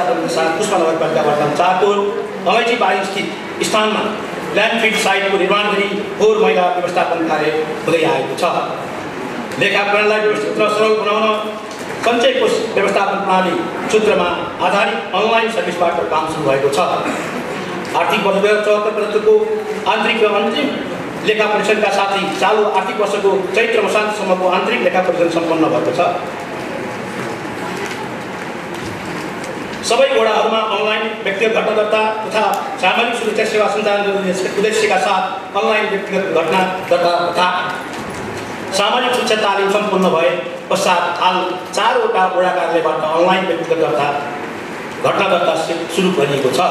पुष्पा नगरपालिका वर्तमान 4 को अलैँची बारी स्थित स्थानमा ल्यान्डफिल साइटको निर्माण गरी फोहोर मैला व्यवस्थापन कार्य हुँदै आएको छ। लेखा प्रणालीलाई व्यवस्थित र सरल बनाउन सञ्चय कोष व्यवस्थापन प्रणाली सूत्रमा आधारित अनलाइन सर्भिसबाट काम सुरु भएको छ। आर्थिक वर्ष 2074-75 को आन्तरिक र अन्तिम लेखा परीक्षणका साथै चालु आर्थिक वर्षको चैत्र मसान्तसम्मको आन्तरिक लेखा परीक्षण सम्पन्न भएको छ। सबै वडाहरूमा अनलाइन व्यक्तिगत घटना दर्ता तथा सामाजिक सुरक्षा सेवा सञ्चालन गर्ने उद्देश्यका साथ अनलाइन व्यक्तिगत घटना दर्ता तथा सामाजिक शिक्षा तालिम सम्पन्न भए पश्चात हाल 4 वटा वडा कार्यालयबाट अनलाइन व्यक्तिगत घटना दर्ता सुरु गरिएको छ।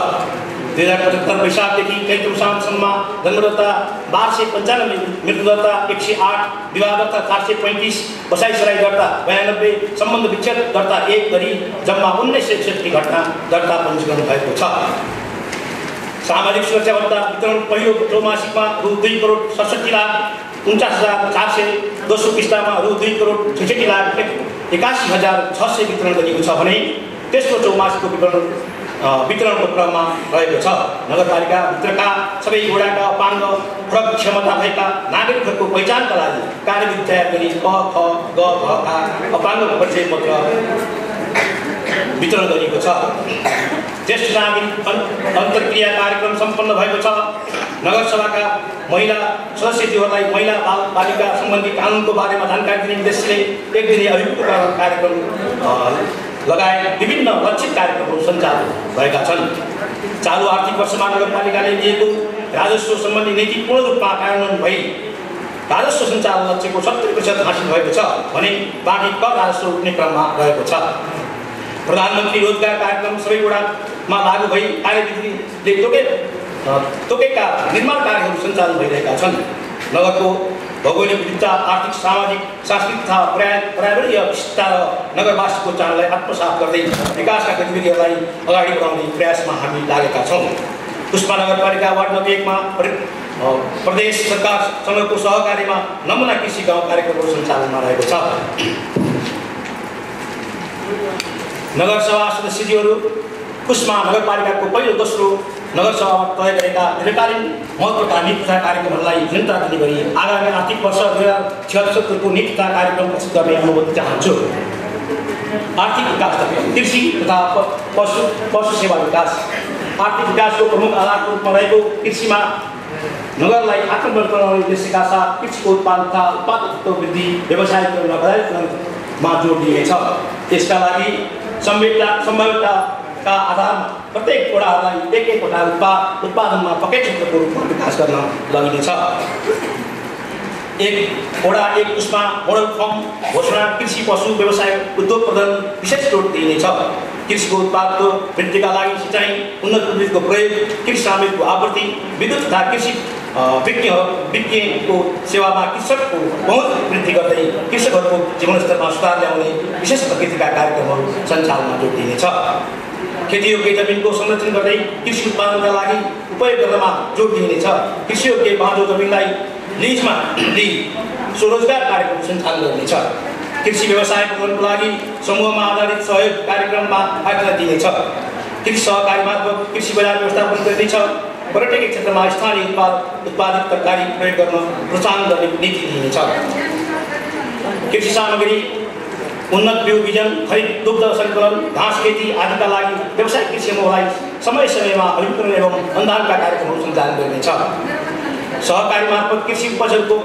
2075 वैशाखदेखि चैत्र मसान्तसम्म जन्मदर्ता 1295, मृत्युदर्ता 108, विवाह दर्ता 435, बसाइसराई दर्ता 92, सम्बन्ध विच्छेद दर्ता 1 गरी जम्मा 1961 घटना दर्ता पञ्जीकरण भएको छ। सामाजिक सुरक्षा भत्ता वितरण पहिलो त्रैमासिकमा रु 2 करोड 67 लाख 49,400, दोस्रो किस्तामा रु 2 करोड 66 लाख 81,600 वितरण गरिएको छ भने तेस्रो त्रैमासिकको वितरणको क्रममा रहेको छ। नगरपालिका भित्रका सबै वडाका अपाङ्ग फरक क्षमता भएका नागरिकहरूको पहिचानका लागि कार्यविधि तयार गरी क, ख, ग, घ का अपाङ्ग परिचय पत्र वितरण गरिएको छ। ज्येष्ठ नागरिक अन्तर्क्रिया कार्यक्रम सम्पन्न भएको छ। नगरसभाका महिला सदस्यज्यूहरूलाई महिला बालिका सम्बन्धी कानुनको बारेमा जानकारी दिने उद्देश्यले एक दिने अभिमुखीकरण कार्यक्रम लगायत विभिन्न लक्षित कार्यक्रमहरू सञ्चालन भएका छन्। चालु आर्थिक वर्षमा नगरपालिकाले लिएको राजस्व सम्बन्धी नीति पूर्ण रूपमा कार्यान्वयन भई राजस्व सञ्चालन लक्ष्यको 70% हासिल भएको छ भने बाँकी कर राजस्व उठ्ने क्रममा रहेको छ। प्रधानमन्त्री रोजगार कार्यक्रम सबै वडामा लागू भई कार्यविधिले तोकेका निर्माण कार्यहरू सञ्चालन भइरहेका छन्। नगरको भौगोलिक विविधता, आर्थिक, सामाजिक, सांस्कृतिक तथा पर्यावरणीय विशेषता र नगरवासीको चाडलाई आत्मसात गर्दै विकासका गतिविधिहरूलाई अगाडि बढाउने प्रयासमा हामी लागेका छौँ। पुष्पा नगरपालिका वार्ड नम्बर 1 मा प्रदेश सरकारसँगको सहकार्यमा नमुना कृषि गाउँ कार्यक्रमहरू सञ्चालनमा रहेको छ। नगरसभा सदस्यज्यूहरू पुष्पा नगरपालिकाको पहिलो दोस्रो नगरसभामा तय गरेका दीर्घकालीन महत्त्वका नीति तथा कार्यक्रमहरूलाई नियन्त्रण दिने गरी आगामी आर्थिक वर्ष 2076 को नीति तथा कार्यक्रम प्रस्तुत गर्ने अनुमति चाहन्छु। आर्थिक विकास, कृषि तथा पशु सेवा विकास। आर्थिक विकासको प्रमुख आधारको रूपमा रहेको कृषिमा नगरलाई आत्मनिर्भर बनाउने उद्देश्यका साथ कृषिको उत्पादन तथा उत्पादकत्व वृद्धि, व्यवसायीकरण र बजारीकरणमा जोड दिइनेछ। यसका लागि सम्भाव्यताका आधारमा प्रत्येक वडाहरूलाई एक वटा उत्पादनमा पक्कै क्षेत्रको रूपमा विकास गर्न लगिनेछ। एक वडा एक पुष्पा मोडल फर्म घोषणा, कृषि पशु व्यवसाय उद्योग प्रबन्धन विशेष जोड दिइनेछ। कृषिको उत्पादको वृद्धिका लागि सिँचाइ उन्नत प्रविधिको प्रयोग, कृषि सामग्रीको आपूर्ति, विद्युत तथा कृषि विज्ञको सेवामा कृषकको पहुँच वृद्धि गर्दै कृषकहरूको जीवनस्तरमा सुधार ल्याउने विशेष प्रकृतिका कार्यक्रमहरू सञ्चालनमा जोड दिइनेछ। खेतीयोग्य जमिनको संरक्षण गर्दै कृषि उत्पादनका लागि उपयोग गर्नमा जोड दिइनेछ। कृषियोग्य बाँझो जमिनलाई लिजमा लिई स्वरोजगार कार्यक्रम सञ्चालन गरिनेछ। कृषि व्यवसाय प्रबन्धनको लागि समूहमा आधारित सहयोग कार्यक्रममा आयोजना दिइनेछ। कृषि सहकारी मार्फत कृषि बजार व्यवस्थापन गरिनेछ। पर्यटकीय क्षेत्रमा स्थानीय उत्पादित तरकारी प्रयोग गर्न प्रोत्साहन गर्ने नीति दिइनेछ। कृषि सामग्री, उन्नत बिउ बिजन, खरिद, दुग्ध सङ्कलन, घाँस खेती आदिका लागि व्यावसायिक कृषि समूहलाई समय समयमा अभिमुखीकरण एवं अनुदानका कार्यक्रमहरू सञ्चालन गरिनेछ। सहकारी मार्फत कृषि उपजहरूको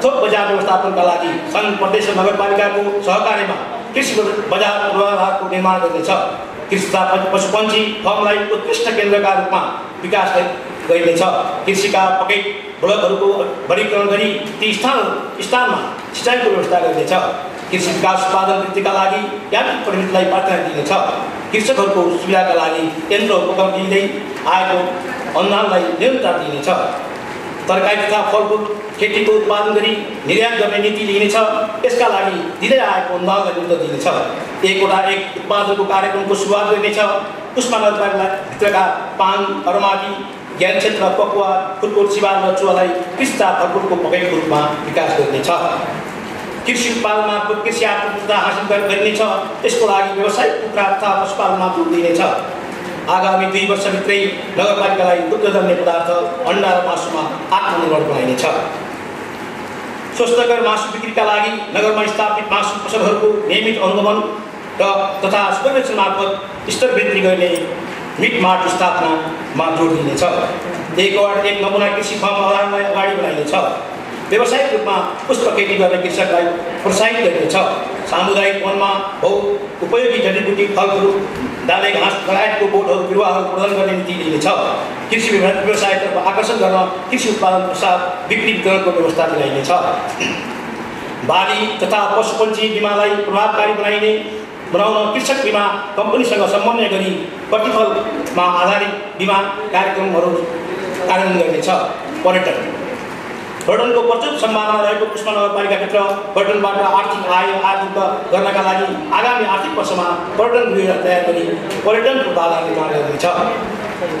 थोक बजार व्यवस्थापनका लागि सङ्घ, प्रदेश र नगरपालिकाको सहकार्यमा कृषि बजार पूर्वाधारको निर्माण गरिनेछ। कृषि तथा पशुपन्छी फर्मलाई उत्कृष्ट केन्द्रका रूपमा विकास गरिनेछ। कृषिका पकेट ब्लकहरूको वर्गीकरण गरी ती स्थानमा सिँचाइको व्यवस्था गरिनेछ। कृषि विकास उत्पादन वृद्धिका लागि यान्त्रिक प्रविधिलाई प्राथमिकता दिइनेछ। कृषकहरूको सुविधाका लागि यन्त्र उपकरण दिँदै आएको अनुदानलाई निरन्तर दिइनेछ। तरकारी तथा फलफुल खेतीको उत्पादन गरी निर्यात गर्ने नीति लिइनेछ। यसका लागि दिँदै आएको अनुदानलाई विरुद्ध दिइनेछ। एकवटा एक उत्पादनको कार्यक्रमको सुरुवात गरिनेछ। पुष्पा नगरपालिकाभित्रका पान, अरमाली, ज्ञान क्षेत्र, पकुवा, फुलकोट, सिवाल र चुवालाई कृषि तथा फलफुलको पकेटको रूपमा विकास गरिनेछ। कृषि उत्पादन मार्फत कृषि आत्मनिर्भरता हासिल गरिनेछ। त्यसको लागि व्यावसायिक कुखुरा तथा पशुपालन मात्र दिइनेछ। आगामी 2 वर्षभित्रै नगरपालिकालाई दुग्धजन्य पदार्थ, अण्डा र मासुमा आत्मनिर्भर बनाइनेछ। स्वस्थकर मासु बिक्रीका लागि नगरमा स्थापित मासु पसलहरूको नियमित अनुगमन तथा सुपरभिजन मार्फत स्तर वृद्धि गर्ने मिट मार्ट स्थापनामा जोड दिइनेछ। एक नमुना कृषि फर्म अवधारणालाई अगाडि बढाइनेछ। व्यावसायिक रूपमा पुष्प खेती गर्ने कृषकलाई प्रोत्साहित गरिनेछ। सामुदायिक वनमा उपयोगी जडीबुटी, फलफुल, डाले घाँस लगायतको बोटहरू बिरुवाहरू प्रदान गर्ने नीति लिइनेछ। कृषि व्यवसायतर्फ आकर्षण गर्न कृषि उत्पादन प्रसाद बिक्री वितरणको व्यवस्था मिलाइनेछ। बाली तथा पशुपन्छी बिमालाई प्रभावकारी बनाउन कृषक बिमा कम्पनीसँग समन्वय गरी प्रतिफलमा आधारित बिमा कार्यक्रमहरू कार्यान्वयन गर्नेछ। पर्यटनको प्रचुर सम्भावना रहेको पुष्प नगरपालिकाभित्र पर्यटनबाट आर्थिक आय आर्जित गर्नका लागि आगामी आर्थिक वर्षमा पर्यटन गृह तयार गरी पर्यटनको बाधा निर्माण गर्नेछ।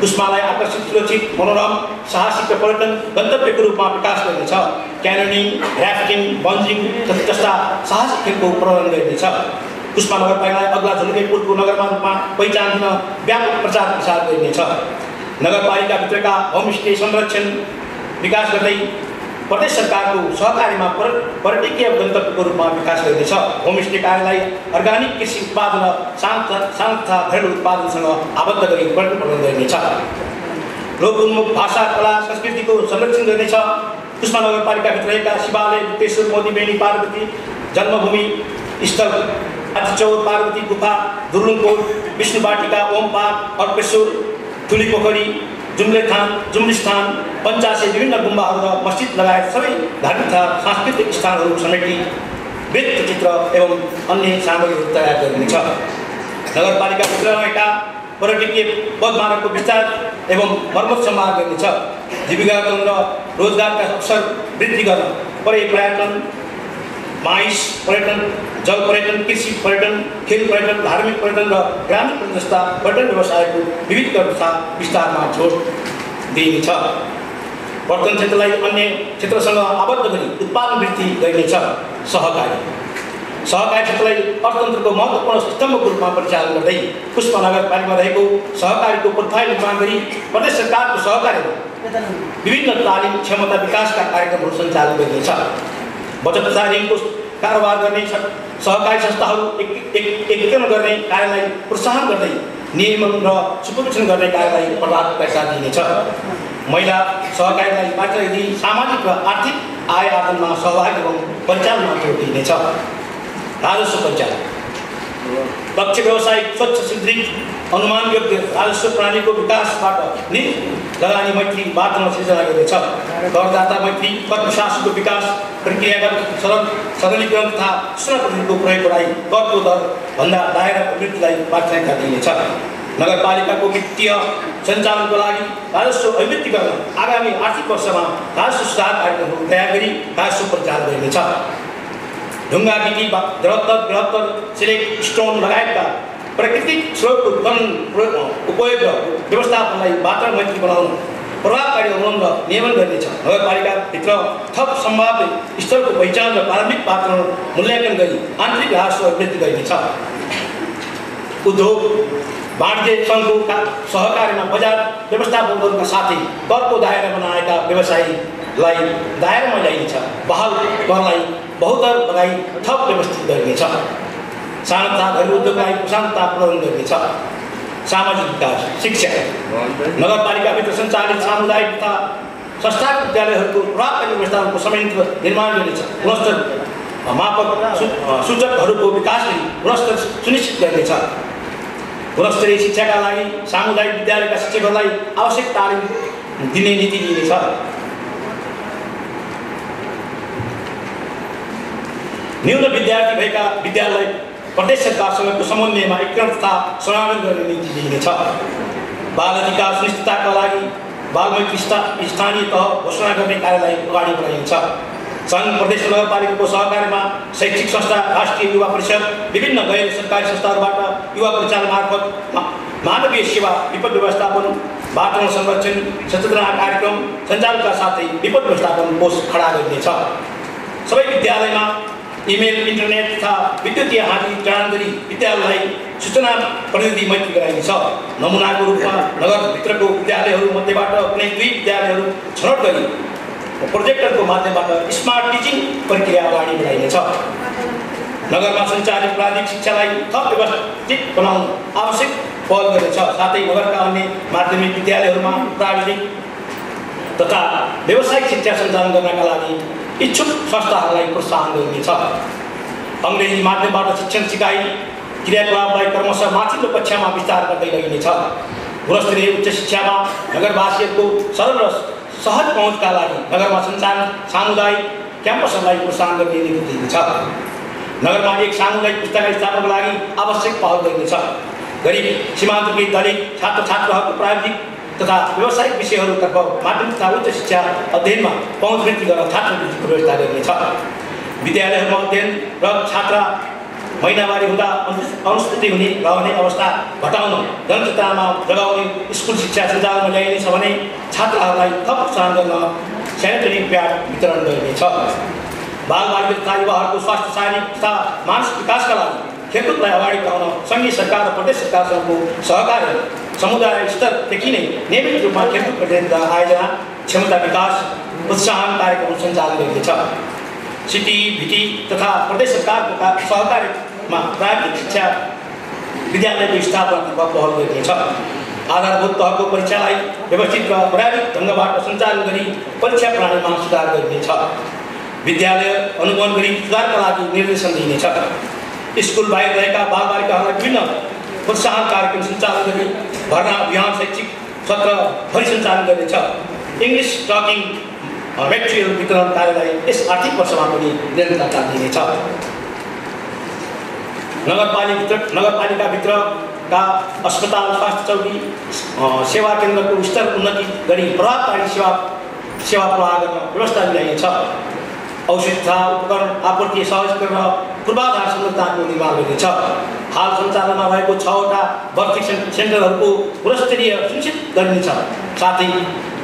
पुष्पलाई आकर्षित, सुरक्षित, मनोरम, साहसिक र पर्यटन गन्तव्यको रूपमा विकास गर्नेछ। क्यानोनिङ, ऱ्याफ्टिङ, बन्जिङ जस्ता साहसिक खेलको प्रबन्धन गर्नेछ। पुष्प नगरपालिकालाई अग्ला झुलुके पुलको नगरमा रूपमा पहिचान दिन व्यापक प्रचार प्रसार गरिनेछ। नगरपालिकाभित्रका होमस्टे संरक्षण विकास गर्दै प्रदेश सरकारको सहकारीमा पर्यटकीय गन्तव्यको रूपमा विकास गर्नेछ। होमस्टे कार्यलाई अर्ग्यानिक कृषि उत्पादन र सानो तथा घरेलु उत्पादनसँग आबद्ध गरी पर्यटन प्रबन्धन गरिनेछ। लोकोन्मुख भाषा, कला, संस्कृतिको संरक्षण गर्नेछ। पुष्प नगरपालिकाभित्र रहेका शिवालय, गुप्तेश्वर, मोदी बेनी पार्वती जन्मभूमि स्थल, आदिचौर पार्वती गुफा, दुर्लुङकोट, विष्णु वाटिका, ओम पार्क, अर्पेश्वर, ठुली पोखरी, जुम्लिस्थान, पञ्चासे विभिन्न गुम्बाहरू र मस्जिद लगायत सबै धार्मिक तथा सांस्कृतिक स्थानहरू समेटी वृत्तचित्र एवं अन्य सामग्रीहरू तयार गरिनेछ। नगरपालिकाभित्र रहेका पर्यटकीय पदमार्गको विस्तार एवं मर्मत सम्हार गरिनेछ। जीविकाकरण र रोजगारका अवसर वृद्धि गर्न पर्यटन, माइस पर्यटन, जल पर्यटन, कृषि पर्यटन, खेल पर्यटन, धार्मिक पर्यटन र ग्रामीण पर्यटन जस्ता पर्यटन व्यवसायको विविधीकरण तथा विस्तारमा जोड दिइनेछ। पर्यटन क्षेत्रलाई अन्य क्षेत्रसँग आबद्ध गरी उत्पादन वृद्धि गरिनेछ। सहकारी क्षेत्रलाई अर्थतन्त्रको महत्त्वपूर्ण स्तम्भको रूपमा परिचालन गर्दै पुष्प नगरपालिकामा रहेको सहकारीको प्रोफाइल निर्माण गरी प्रदेश सरकारको सहकारीमा विभिन्न तालिम क्षमता विकासका कार्यक्रमहरू सञ्चालन गरिनेछ। बचत तथा ऋणको कारोबार गर्ने सहकारी संस्थाहरू एकीकरण गर्ने कार्यलाई प्रोत्साहन गर्दै नियमन र सुपरभिजन गर्ने कार्यलाई प्रभावकारी दिइनेछ। महिला सहकारीलाई मात्र यदि सामाजिक र आर्थिक आय आर्जनमा सहभागी एवं परिचालनमा जोड दिइनेछ। राजस्व परिचालन दक्ष व्यवसायिक, स्वच्छ, सुदृढ, अनुमानयोग्य राजस्व प्रणालीको विकासबाट लगानी मैत्री वातावरण सिर्जना गर्नेछ। करदाता मैत्री कर प्रशासनको विकास, प्रक्रियागत सरलीकरण तथा सूचना प्रविधिको प्रयोग गराई करको दरभन्दा दायरा वृद्धिलाई प्राथमिकता दिइनेछ। नगरपालिकाको वित्तीय सञ्चालनको लागि राजस्व अभिवृद्धि गर्न आगामी आर्थिक वर्षमा राजस्व सुधार कार्यक्रमहरू तयार गरी राजस्व परिचालन गरिनेछ। ढुङ्गा, गिटी, बृहत्तर सिलेट, स्टोन लगायतका प्राकृतिक स्रोतको उपयोग र व्यवस्थापनलाई वातावरण मैत्री बनाउन प्रभावकारी अनुगमन र नियमन गरिनेछ। नगरपालिकाभित्र थप सम्भाव्य स्थलको पहिचान र प्रारम्भिक वातावरण मूल्याङ्कन गरी आन्तरिक राजस्व वृद्धि गरिनेछ। उद्योग वाणिज्य सङ्घको सहकारीमा बजार व्यवस्थापन गर्नुका साथै करको दायरा बनाएका व्यवसायीलाई दायरामा ल्याइनेछ। बहाल करलाई बहुदर लगाई थप व्यवस्थित गरिनेछ। सानो तथा घरेलु उद्योगलाई प्रशान्तता प्रदान गरिनेछ। सामाजिक विकास, शिक्षा नगरपालिकाभित्र सञ्चालित सामुदायिक तथा संस्थागत विद्यालयहरूको प्रभावकारी व्यवस्थापनको संयन्त्र निर्माण गरिनेछ। गुणस्तर मापक सूचकहरूको विकास गरी गुणस्तर सुनिश्चित गरिनेछ। गुणस्तरीय शिक्षाका लागि सामुदायिक विद्यालयका शिक्षकहरूलाई आवश्यक तालिम दिने नीति लिइनेछ। न्यून विद्यार्थी भएका विद्यालय प्रदेश सरकारसँगको समन्वयमा एकीकरण तथा समावेशन गर्ने नीति लिइनेछ। बाल अधिकार सुनिश्चितताका लागि बालमैत्री स्थानीय तह घोषणा गर्ने कार्यलाई अगाडि बढाइन्छ। सङ्घ, प्रदेश नगरपालिकाको सहकारीमा शैक्षिक संस्था, राष्ट्रिय युवा परिषद, विभिन्न गैर सरकारी संस्थाहरूबाट युवा परिचालन मार्फत मानवीय सेवा, विपद व्यवस्थापन, वातावरण संरक्षण, सचेतना कार्यक्रम सञ्चालनका साथै विपद व्यवस्थापन कोष खडा गरिनेछ। सबै विद्यालयमा इमेल, इन्टरनेट तथा विद्युतीय हानि जडान गरी विद्यालयलाई सूचना प्रविधि मैत्री गराइनेछ। नमुनाको रूपमा नगरभित्रको विद्यालयहरू मध्येबाट कुनै 2 विद्यालयहरू छनौट गरी प्रोजेक्टरको माध्यमबाट स्मार्ट टिचिङ प्रक्रिया अगाडि बढाइनेछ। नगरमा सञ्चालित प्राविधिक शिक्षालाई थप व्यवस्थित बनाउन आवश्यक पहल गर्नेछ। साथै नगरका अन्य माध्यमिक विद्यालयहरूमा प्राविधिक तथा व्यावसायिक शिक्षा सञ्चालन गर्नका लागि इच्छुक संस्थाहरूलाई प्रोत्साहन गरिनेछ। अङ्ग्रेजी माध्यमबाट शिक्षण सिकाइ क्रियाकलापलाई क्रमशः माथिल्लो कक्षामा विस्तार गर्दै लगिनेछ। गुणस्तरीय उच्च शिक्षामा नगरवासीहरूको सरल र सहज पहुँचका लागि नगरमा सञ्चालन सामुदायिक क्याम्पसहरूलाई प्रोत्साहन गर्ने नीति दिइनेछ। नगरमा एक सामुदायिक पुस्तकालय स्थापनाको लागि आवश्यक पहल गरिनेछ। गरिब सीमान्तकृत दलित छात्र छात्राहरूको प्राविधिक तथा व्यावसायिक विषयहरूतर्फ माध्यमिक तथा उच्च शिक्षा अध्ययनमा पहुँच वृद्धि गर्न छात्रवृत्तिको व्यवस्था गरिनेछ। विद्यालयहरूमा अध्ययनरत छात्रा महिनावारी हुँदा अनुस्थिति रहने अवस्था घटाउन जनचेतनामा जगाउने स्कुल शिक्षा सञ्चालनमा ल्याइनेछ भने छात्राहरूलाई थप प्रोत्साहन गर्न सेनिटरी प्याड वितरण गरिनेछ। बालबालिका तथा युवाहरूको स्वास्थ्य, शारीरिक तथा मानसिक विकासका लागि खेलकुदलाई अगाडि बढाउन सङ्घीय सरकार र प्रदेश सरकारसँगको सहकार्य समुदाय स्तरदेखि नै नियमित रूपमा खेलकुद प्रतियोगिता आयोजना, क्षमता विकास प्रोत्साहन कार्यक्रम सञ्चालन गरिनेछ। सिटी, भिटी तथा प्रदेश सरकारको सहकार्यमा प्राविधिक शिक्षा विद्यालयको स्थापनातर्फ पहल गरिनेछ। आधारभूत तहको परीक्षालाई व्यवस्थित र प्राविधिक ढङ्गबाट सञ्चालन गरी परीक्षा प्रणालीमा सुधार गरिनेछ। विद्यालय अनुगमन गरी सुधारका लागि निर्देशन दिइनेछ। स्कुल बाहिर रहेका बालबालिकाहरूलाई विभिन्न प्रोत्साहन कार्यक्रम सञ्चालन गरी भर्ना अभियान शैक्षिक सत्र भरि सञ्चालन गरिनेछ। इङ्ग्लिस टकिङ मेटेरियल वितरण कार्यलाई यस आर्थिक वर्षमा पनि निरन्तरता दिइनेछ। नगरपालिकाभित्रका अस्पताल, स्वास्थ्य चौकी, सेवा केन्द्रको स्तर उन्नति गरी प्रभावकारी सेवा प्रवाह गर्न व्यवस्था मिलाइनेछ। औषध तथा उपकरण आपूर्ति सहज गर्न पूर्वाधार संरचनाको निर्माण गरिनेछ। हाल सञ्चालनमा रहेको 6वटा भर्ती सेन्टरहरूको गुणस्तरीय सुनिश्चित गरिनेछ। साथै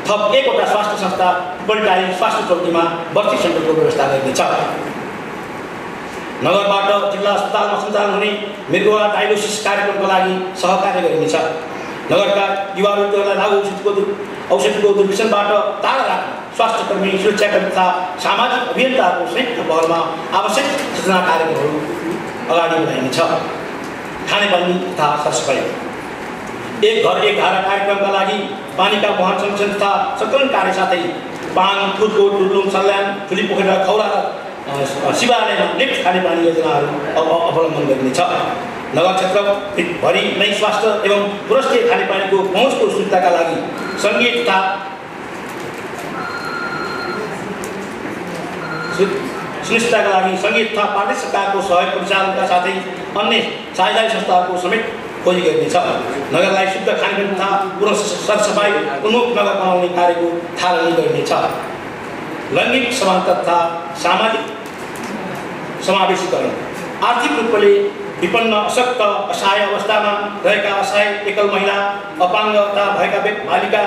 थप 1वटा स्वास्थ्य संस्था पल्टाई स्वास्थ्य चौकीमा भर्ती सेन्टरको व्यवस्था गरिनेछ। नगरबाट जिल्ला अस्पतालमा सञ्चालन हुने मृगौला डायलोसिस कार्यक्रमको लागि सहकार्य गरिनेछ। नगरका युवाहरूलाई लागु औषधिको दुर्व्यसनबाट टाढा राख्न स्वास्थ्यकर्मी, सुरक्षाकर्मी तथा सामाजिक अभियन्ताहरूको संयुक्त पहलमा आवश्यक सूचना कार्यक्रमहरू अगाडि बढाइनेछ। खानेपानी तथा सरसफाइ एक घर एक धारा कार्यक्रमका लागि पानीका वहन संरक्षण तथा सङ्कलन कार्य साथै पाङ, फुलकोट, टुर्लुङ, सल्यान, ठुली पोखरा, खौरा र शिवालयमा लिफ्ट खानेपानी योजनाहरू अवलम्बन गरिनेछ। नगर क्षेत्रभरि नै स्वास्थ्य एवं गुणस्तरीय खानेपानीको पहुँचको सुविधाका लागि सङ्घीय तथा सुनिश्चितताका लागि सङ्घीय तथा प्रदेश सरकारको सहयोग परिचालनका साथै अन्य साझेदारी संस्थाहरूको समेत खोजी गरिनेछ। नगरलाई शुद्ध खानेपानी तथा पुनः सरसफाइ उन्मुख नगर बनाउने कार्यको थालनी गरिनेछ। लैङ्गिक समानता तथा सामाजिक समावेशीकरण आर्थिक रूपले विपन्न, अशक्त, असहाय अवस्थामा रहेका असहाय, एकल महिला, अपाङ्गता भएका बालिका,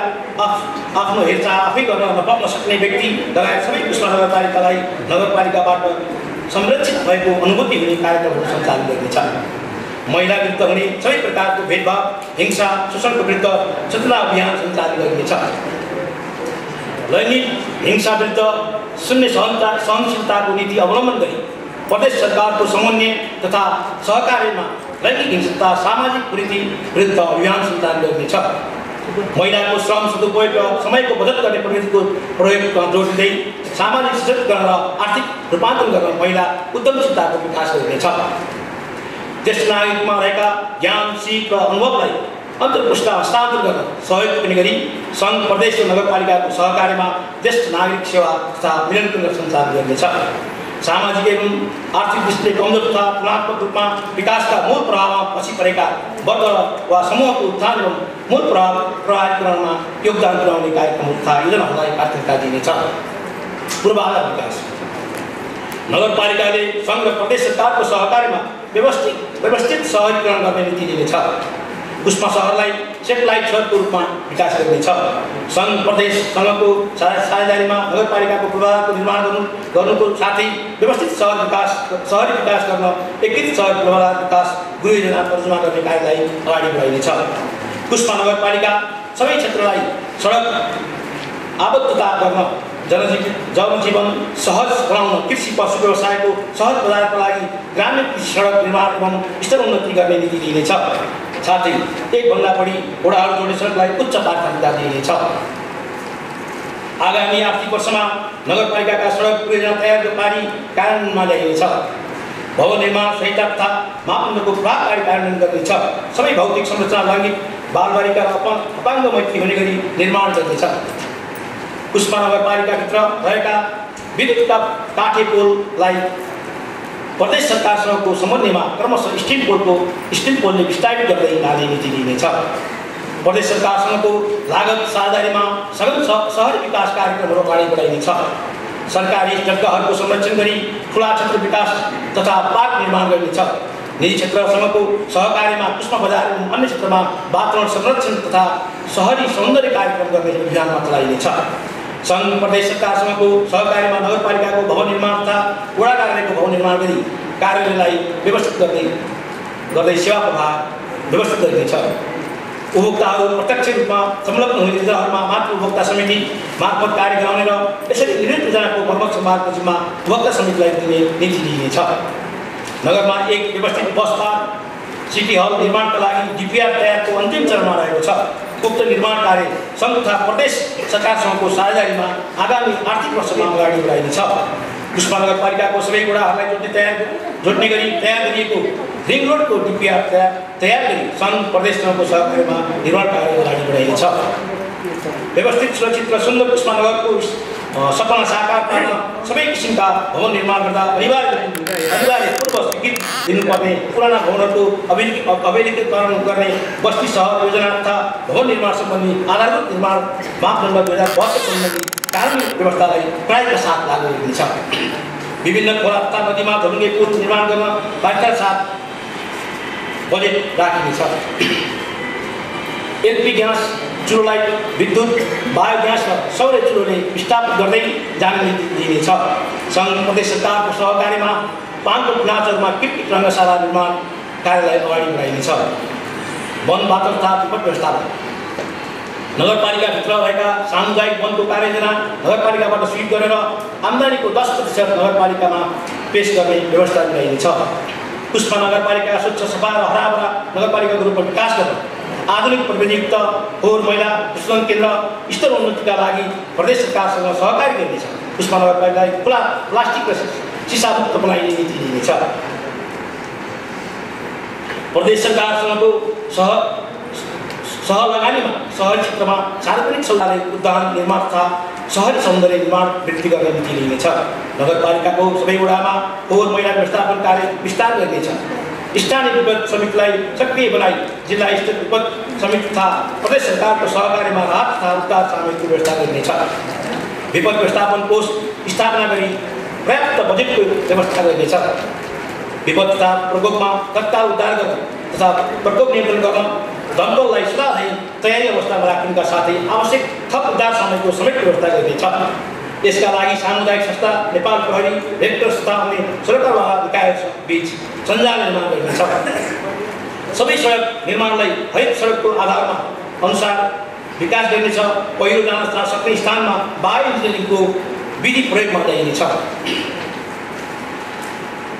आफ्नो हेरचाह आफै गर्न नसक्ने व्यक्ति लगायत सबै कुष्मा नगरपालिकालाई नगरपालिकाबाट संरक्षित भएको अनुभूति हुने कार्यक्रमहरू सञ्चालन गरिनेछ। महिला विरुद्ध हुने सबै प्रकारको भेदभाव, हिंसा, शोषणको विरुद्ध सचेतना अभियान सञ्चालन गरिनेछ। लैङ्गिक हिंसा विरुद्ध शून्य सहनशीलताको नीति अवलम्बन गरी प्रदेश सरकारको समन्वय तथा सहकार्यमा लैङ्गिक हिंसा सामाजिक कुरीति विरुद्ध अभियान सञ्चालन गरिनेछ। महिलाको श्रम सदुपयोग र समयको बचत गर्ने प्रविधिको प्रयोगमा जोड दिँदै सामाजिक सशक्तिकरण र आर्थिक रूपान्तरण गर्न महिला उद्यमशीलताको विकास गरिनेछ। ज्येष्ठ नागरिकमा रहेका ज्ञान, सिप र अनुभवलाई अन्तर्पुष्ट हस्तान्तरण गर्न सहयोग पनि गरी सङ्घ, प्रदेश र नगरपालिकाको सहकार्यमा ज्येष्ठ नागरिक सेवा तथा मिलन केन्द्र सञ्चालन गरिनेछ। सामाजिक एवं आर्थिक दृष्टिले कमजोर तथा तुलनात्मक रूपमा विकासका मूल प्रभावमा पछि परेका वर्ग वा समूहको उत्थान एवं मूल प्रभावीकरणमा योगदान पुर्याउने कार्यक्रम तथा योजनाहरूलाई प्राथमिकता दिइनेछ। पूर्वाधार विकास नगरपालिकाले सङ्घ र प्रदेश सरकारको सहकार्यमा व्यवस्थित सहरीकरण गर्ने नीति लिनेछ। कुस्मा सहरलाई सेटेलाइट सहरको रूपमा विकास गरिनेछ। सङ्घ प्रदेशसँगको साझेदारीमा नगरपालिकाको पूर्वाधारको निर्माण गर्नुको साथै व्यवस्थित सहरी विकास गर्न एकीकृत सहर पूर्वाधार विकास गृह योजना तर्जुमा गर्ने कार्यलाई अगाडि बढाइनेछ। कुस्मा नगरपालिका सबै क्षेत्रलाई सडक आबद्धता गर्न जनजीवन सहज बनाउन कृषि पशु व्यवसायको सहज बजारका लागि ग्रामीण कृषि सडक निर्माण एवं स्तरोन्नति गर्ने नीति लिइनेछ। साथै एकभन्दा बढी वडाहरू जोड्ने सडकलाई उच्च प्राथमिकता दिइनेछ। आगामी आर्थिक वर्षमा नगरपालिकाका सडक योजना तयार पारी कार्यान्वयनमा ल्याइनेछ। भवन निर्माण संहिता तथा मापदण्डको प्रभावकारी कार्यान्वयन गर्नेछ। सबै भौतिक संरचना लैङ्गिक बालबालिका र अपाङ्ग मैत्री हुने गरी निर्माण गरिनेछ। कुस्मा नगरपालिकाभित्र रहेका विद्युतका काठे पोललाई प्रदेश सरकारसँगको समन्वयमा क्रमशः स्टिल पोलले विस्तारित गर्दै लाने नीति लिइनेछ। प्रदेश सरकारसँगको लागत साझेदारीमा सघन सहरी विकास कार्यक्रमहरू अगाडि बढाइनेछ। सरकारी जग्गाहरूको संरक्षण गरी खुला क्षेत्र विकास तथा पार्क निर्माण गरिनेछ। निजी क्षेत्रसँगको सहकार्यमा कुस्मा बजार एवं अन्य क्षेत्रमा वातावरण संरक्षण तथा सहरी सौन्दर्य कार्यक्रम गर्ने अभियानमा चलाइनेछ। सङ्घ प्रदेश सरकारसँगको सहकार्यमा नगरपालिकाको भवन निर्माण तथा वडा कार्यालयको भवन निर्माण गरी कार्यालयलाई व्यवस्थित गर्दै सेवा प्रवाह व्यवस्थित गरिनेछ। उपभोक्ताहरू प्रत्यक्ष रूपमा संलग्न हुने क्षेत्रहरूमा मात्र उपभोक्ता समिति मार्फत कार्य गराउने र यसरी निर्णय योजनाको प्रमुख सम्भागको जिम्मा उपभोक्ता समितिलाई दिने नीति लिइनेछ। नगरमा एक व्यवस्थित बस पार्क सिटी हल निर्माणका लागि डिपिआर तयारको अन्तिम चरणमा रहेको छ। उक्त निर्माण कार्य सङ्घ तथा प्रदेश सरकारसँगको साझेदारीमा आगामी आर्थिक वर्षमा अगाडि बढाइनेछ। कुस्मा नगरपालिकाको सबै वडाहरूलाई जोड्ने गरी तयार गरिएको रिङ रोडको डिपिआर तयार गरी सङ्घ प्रदेशसँगको सहकार्यमा निर्माण कार्य अगाडि बढाइनेछ। व्यवस्थित सुरक्षित र सुन्दर कुस्मा नगरको सपना साकार पार्न सबै किसिमका भवन निर्माण गर्दा अनिवार्य पूर्व स्वीकृत दिनुपर्ने पुराना भवनहरूको अवैधीकरण गर्ने बस्ती सहर योजना तथा भवन निर्माण सम्बन्धी आधारभूत निर्माण मापदण्ड 2012 सम्बन्धी कानुनी व्यवस्थालाई कडाइका साथ लागू गरिनेछ। विभिन्न खोला तथा नदीमा झुलुङ्गे पुल निर्माण गर्न बाध्यताका साथ बजेट राखिनेछ। एलपी ग्यास चुलोलाई विद्युत बायोग्यास र सौर चुलोले स्थापित गर्दै जाने नीति लिइनेछ। सङ्घ प्रदेश सरकारको सहकार्यमा 5 नाचहरूमा कृत्रिम रङ्गशाला निर्माण कार्यलाई अगाडि बढाइनेछ। वन वातावरण तथा विपद व्यवस्थापन नगरपालिकाभित्र रहेका सामुदायिक वनको कार्ययोजना नगरपालिकाबाट स्वीप गरेर आम्दानीको 10% नगरपालिकामा पेश गर्ने व्यवस्था मिलाइनेछ। कुस्मा नगरपालिका स्वच्छ सफा र हराभरा नगरपालिकाको रूपमा विकास गर्न आधुनिक प्रविधियुक्त फोहोर मैला विश्लेषण केन्द्र स्तरोन्नतिका लागि प्रदेश सरकारसँग सहकारी गरिनेछ। कुस्मा नगरपालिकालाई खुला प्लास्टिक र सिसामुक्त बनाइने नीति लिइनेछ। प्रदेश सरकारसँगको सहलगानीमा सहरी क्षेत्रमा सार्वजनिक शौचालय उद्यान निर्माण तथा सहरी सौन्दर्य निर्माण वृद्धि गर्ने नीति लिइनेछ। नगरपालिकाको सबै वडामा फोहोर मैला व्यवस्थापन कार्य विस्तार गरिनेछ। स्थानीय विपद समितिलाई सक्रिय बनाई जिल्ला स्तरीय विपद समिति तथा प्रदेश सरकारको सहकार्यमा राहत तथा उद्धार सामग्रीको व्यवस्था गरिनेछ। विपद व्यवस्थापन कोष स्थापना गरी पर्याप्त बजेटको व्यवस्था गरिनेछ। विपद तथा प्रकोपमा तत्काल उद्धार गर्न तथा प्रकोप नियन्त्रण गर्न दमकललाई सदाझै तयारी अवस्थामा राख्नुका साथै आवश्यक थप उद्धार सामग्रीको समेत व्यवस्था गरिनेछ। यसका लागि सामुदायिक संस्था नेपाल प्रहरी रेड क्रस तथा अन्य सरकारवाला निकायबीच सञ्जाल निर्माण गरिनेछ। सबै सडक निर्माणलाई हरेक सडकको आधारमा अनुसार विकास गरिनेछ। पहिरो जान सक्ने स्थानमा बायो इन्जिनियरिङको विधि प्रयोगमा ल्याइनेछ।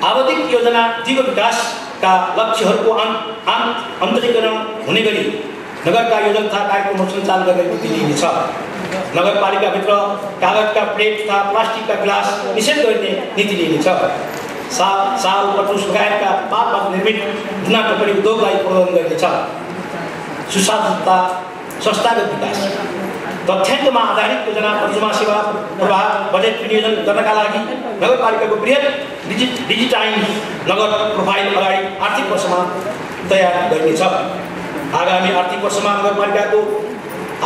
आवधिक योजना दिगो विकासका लक्ष्यहरूको अन्तरीकरण हुने गरी नगरका योजना तथा कार्यक्रमहरू सञ्चालन गर्ने नीति लिइनेछ। नगरपालिकाभित्र कागजका प्लेट तथा प्लास्टिकका गिलास निषेध गर्ने नीति लिइनेछ। साल पटुस लगायतका पातबाट निर्मित जुना टोकरी उद्योगलाई प्रबन्धन गरिनेछ। सुशासनता संस्थागत विकास तथ्याङ्कमा आधारित योजना तर्जुमा सेवा प्रवाह बजेट विनियोजन गर्नका लागि नगरपालिकाको बृहत डिजिटाइज नगर प्रोफाइल अगाडि आर्थिक वर्षमा तयार गरिनेछ। आगामी आर्थिक वर्षमा नगरपालिकाको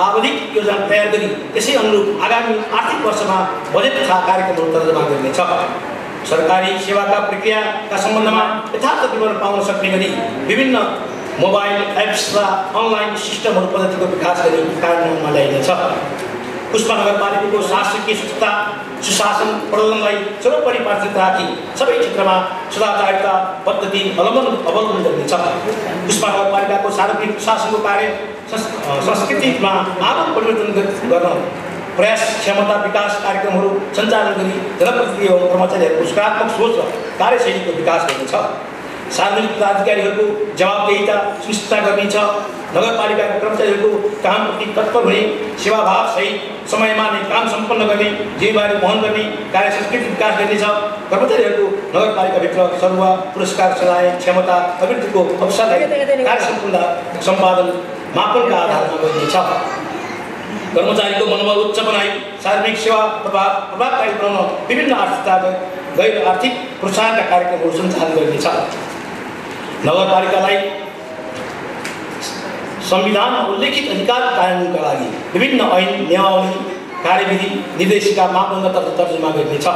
आवधिक योजना तयार गरी त्यसै अनुरूप आगामी आर्थिक वर्षमा बजेट तथा कार्यक्रमहरू तर्जुमा गरिनेछ। सरकारी सेवाका प्रक्रियाका सम्बन्धमा यथार्थ विवरण पाउन सक्ने गरी विभिन्न मोबाइल एप्स र अनलाइन सिस्टमहरू पद्धतिको विकास गरी कार्यान्वयनमा ल्याइनेछ। पुष्पा नगरपालिकाको शासकीय सुस्ता सुशासन प्रबन्धनलाई सर्वोपरि प्राथमिकता राखी सबै क्षेत्रमा सदाचारयुक्त पद्धति अवलम्बन गरिनेछ। पुष्पा नगरपालिकाको सार्वजनिक शासनको कार्य संस्कृतिमा आगम परिवर्तन गर्न प्रयास क्षमता विकास कार्यक्रमहरू सञ्चालन गरी जनप्रतिनिधि एवं कर्मचारीहरूको सकारात्मक सोच र कार्यशैलीको विकास गर्नेछ। सार्वजनिक पदाधिकारीहरूको जवाबदेहिता सुनिश्चित गर्नेछ। नगरपालिकाका कर्मचारीहरूको कामप्रति तत्पर हुने, सेवाभावसहित समयमा नै काम सम्पन्न गर्ने, जिम्मेवारी वहन गर्ने कार्य संस्कृति विकास गर्नेछ। कर्मचारीहरूको नगरपालिकाभित्र सरुवा पुरस्कार सजाय क्षमता अभिवृद्धिको अवसरलाई कार्य सम्पादन मापनका आधारमा गरिनेछ। कर्मचारीको मनोबल उच्च बनाई सार्वजनिक सेवा प्रभावकारी बनाउन विभिन्न आर्थिकता गैर आर्थिक प्रोत्साहनका कार्यक्रमहरू सञ्चालन गरिनेछ। नगरपालिकालाई संविधानमा उल्लेखित अधिकार कार्यान्वयनका लागि विभिन्न ऐन नियमावली कार्यविधि निर्देशिका मापदण्डतर्फ तर्जुमा गरिनेछ।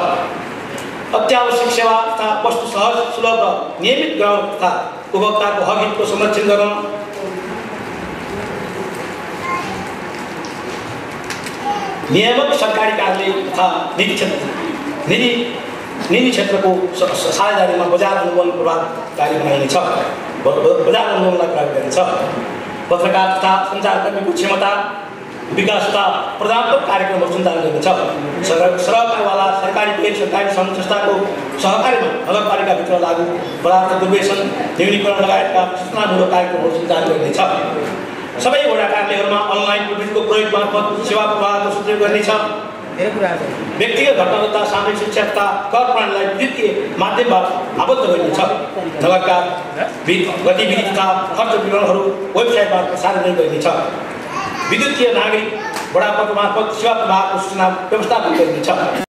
अत्यावश्यक सेवा तथा वस्तु सहज सुलभ र नियमित गराउन तथा उपभोक्ताको हक हितको संरक्षण गर्न नियामक सरकारी कार्यालय तथा निजी क्षेत्रको साझेदारीमा बजार अनुगमन प्रभावकारी बनाइनेछ। बजार अनुगमनलाई प्रभाव गरिनेछ। पत्रकार तथा सञ्चारकर्मीको क्षमता विकास तथा प्रदानत्मक कार्यक्रमहरू सञ्चालन गरिनेछ। सरकारवाला सरकारी गैर सरकारी संस्थाको सहकार्यमा नगरपालिकाभित्र लागू पदार्थ दुर्व्यसन न्यूनीकरण लगायतका सूचनामूलक कार्यक्रमहरू सञ्चालन गरिनेछ। सबै वडा कार्यालयहरूमा अनलाइन प्रविधिको प्रयोग मार्फत सेवा प्रवाहको सुदृढ गर्नेछ। व्यक्तिगत घटना तथा सामाजिक शिक्षा तथा कर प्रणालीलाई विद्युतीय माध्यमबाट आबद्ध गरिनेछ। नगरका गतिविधि तथा खर्च विवरणहरू वेबसाइटबाट प्रसारण गरिनेछ। विद्युतीय नागरिक बडापत्र मार्फत सेवा प्रवाहको सूचना व्यवस्थापन गरिनेछ।